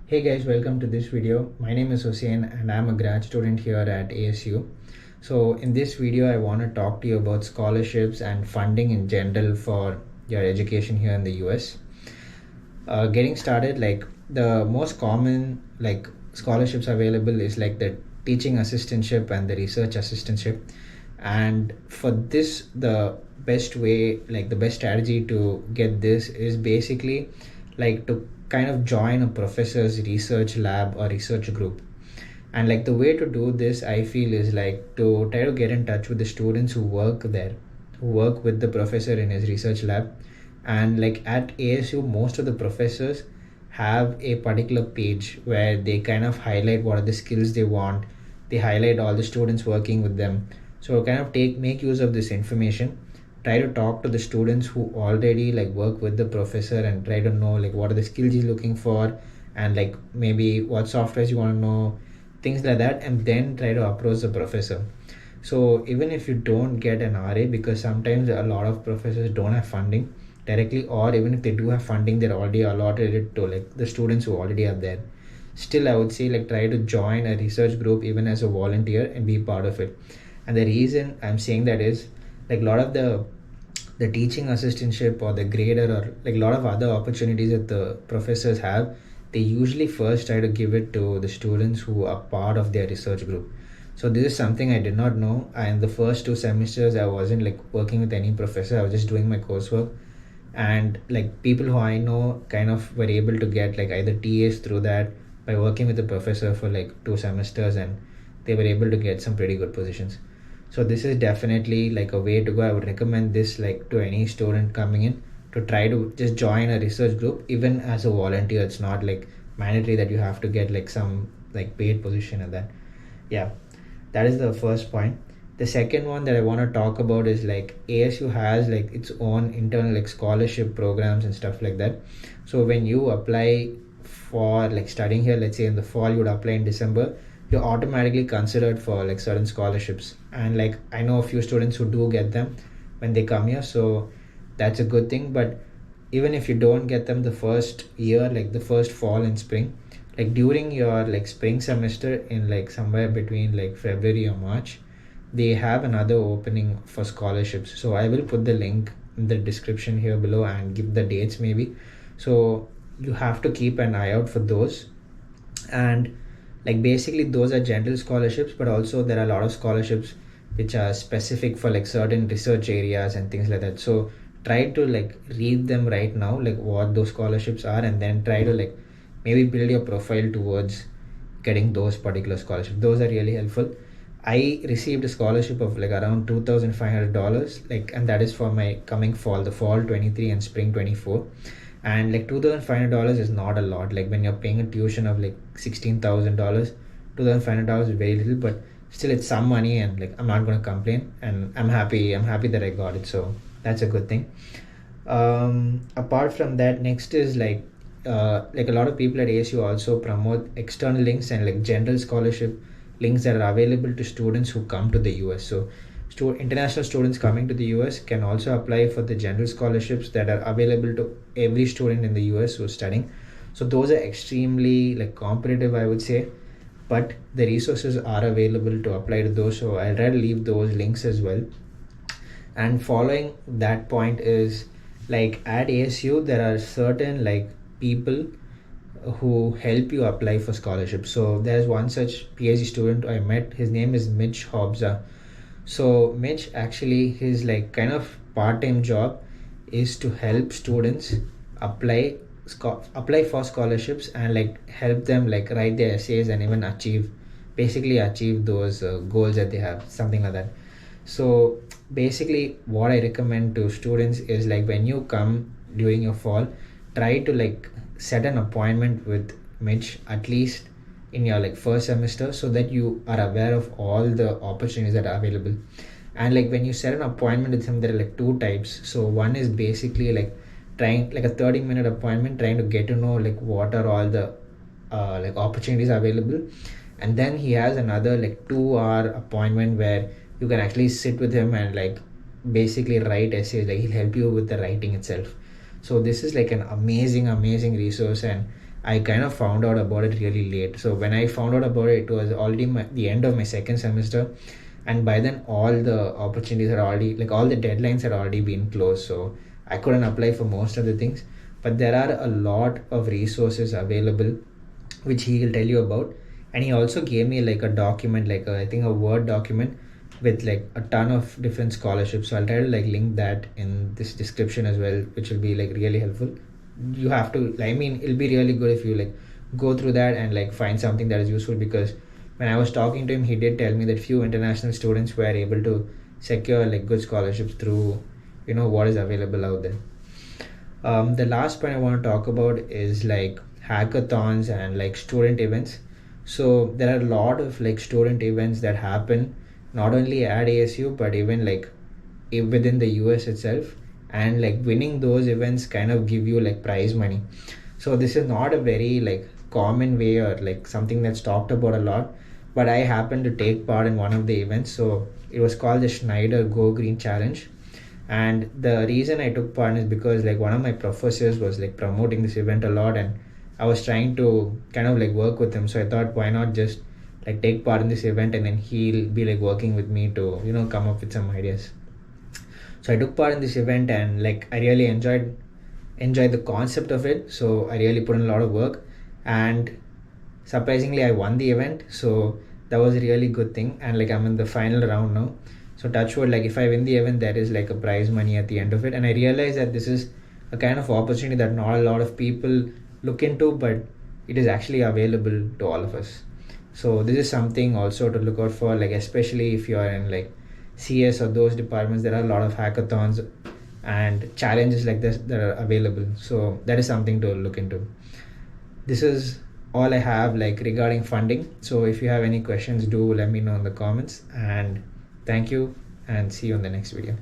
Hey guys, welcome to this video. My name is Hussein and I'm a grad student here at ASU. So in this video, I want to talk to you about scholarships and funding in general for your education here in the US. Getting started, like the most common scholarships available is like the teaching assistantship and the research assistantship. And for this, the best way, like the best strategy to get this is basically like to kind of join a professor's research lab or research group. And like the way to do this, I feel, is like to try to get in touch with the students who work there, who work with the professor in his research lab. And like at ASU, most of the professors have a particular page where they kind of highlight what are the skills they want. They highlight all the students working with them. So kind of make use of this information, try to talk to the students who already like work with the professor and try to know like what are the skills he's looking for, and like maybe what softwares you want to know, things like that, and then try to approach the professor. So even if you don't get an RA, because sometimes a lot of professors don't have funding directly, or even if they do have funding, they're already allotted it to like the students who already are there. Still, I would say like try to join a research group even as a volunteer and be part of it. And the reason I'm saying that is like a lot of the teaching assistantship or the grader or like a lot of other opportunities that the professors have, they usually first try to give it to the students who are part of their research group. So this is something I did not know. And the first 2 semesters I wasn't like working with any professor, I was just doing my coursework. And like people who I know kind of were able to get like either TAs through that by working with the professor for like 2 semesters, and they were able to get some pretty good positions. So this is definitely like a way to go. I would recommend this like to any student coming in, to try to just join a research group even as a volunteer. It's not like mandatory that you have to get like some like paid position at that. Yeah, that is the first point. The second one that I want to talk about is like ASU has like its own internal like scholarship programs and stuff like that. So when you apply for like studying here, let's say in the fall, you would apply in December, you're automatically considered for like certain scholarships. And like I know a few students who do get them when they come here, so that's a good thing. But even if you don't get them the first year, like the first fall and spring, like during your like spring semester in like somewhere between like February or March, they have another opening for scholarships. So I will put the link in the description here below and give the dates maybe. So you have to keep an eye out for those. And like basically those are general scholarships, but also there are a lot of scholarships which are specific for like certain research areas and things like that. So try to like read them right now, like what those scholarships are, and then try to like maybe build your profile towards getting those particular scholarships. Those are really helpful. I received a scholarship of like around $2,500, like, and that is for my coming fall, the fall 23 and spring 24. And like $2,500 is not a lot. Like when you're paying a tuition of like $16,000, $2,500 is very little, but still it's some money, and like I'm not gonna complain, and I'm happy that I got it. So that's a good thing. Apart from that, next is like a lot of people at ASU also promote external links and like general scholarship links that are available to students who come to the US. So international students coming to the US can also apply for the general scholarships that are available to every student in the US who's studying. So those are extremely like competitive, I would say, but the resources are available to apply to those. So I'll try to leave those links as well. And following that point is like at ASU there are certain like people who help you apply for scholarships. So there's one such PhD student I met. His name is Mitch Hobbs. So Mitch, actually his like kind of part-time job is to help students apply for scholarships and like help them like write their essays and even achieve those goals that they have, something like that. So basically what I recommend to students is like when you come during your fall, try to like set an appointment with Mitch at least in your like first semester, so that you are aware of all the opportunities that are available. And like when you set an appointment with him, there are like two types. So one is basically like trying like a 30-minute appointment, trying to get to know like what are all the like opportunities available. And then he has another like 2-hour appointment where you can actually sit with him and like basically write essays. Like he'll help you with the writing itself. So this is like an amazing resource, and I kind of found out about it really late. So when I found out about it, it was already the end of my second semester, and by then all the opportunities had already, like all the deadlines had already been closed. So I couldn't apply for most of the things. But there are a lot of resources available, which he will tell you about. And he also gave me like a document, like I think a Word document with like a ton of different scholarships. So I'll try to like link that in this description as well, which will be like really helpful. You have to, I mean, it'll be really good if you like go through that and like find something that is useful, because when I was talking to him, he did tell me that few international students were able to secure like good scholarships through, what is available out there. The last point I want to talk about is like hackathons and like student events. So there are a lot of like student events that happen not only at ASU but even like within the US itself, and like winning those events kind of give you like prize money. So this is not a very like common way or like something that's talked about a lot, but I happened to take part in one of the events. So it was called the Schneider Go Green Challenge, and the reason I took part is because like one of my professors was like promoting this event a lot, and I was trying to kind of like work with him. So I thought, why not just like take part in this event, and then he'll be like working with me to come up with some ideas. So I took part in this event, and like I really enjoyed the concept of it. So I really put in a lot of work, and surprisingly I won the event. So that was a really good thing, and like I'm in the final round now. So touch wood, like if I win the event, there is like a prize money at the end of it. And I realize that this is a kind of opportunity that not a lot of people look into, but it is actually available to all of us. So this is something also to look out for, like especially if you are in like CS or those departments. There are a lot of hackathons and challenges like this that are available. So that is something to look into. This is all I have like regarding funding. So if you have any questions, do let me know in the comments, and thank you, and see you in the next video.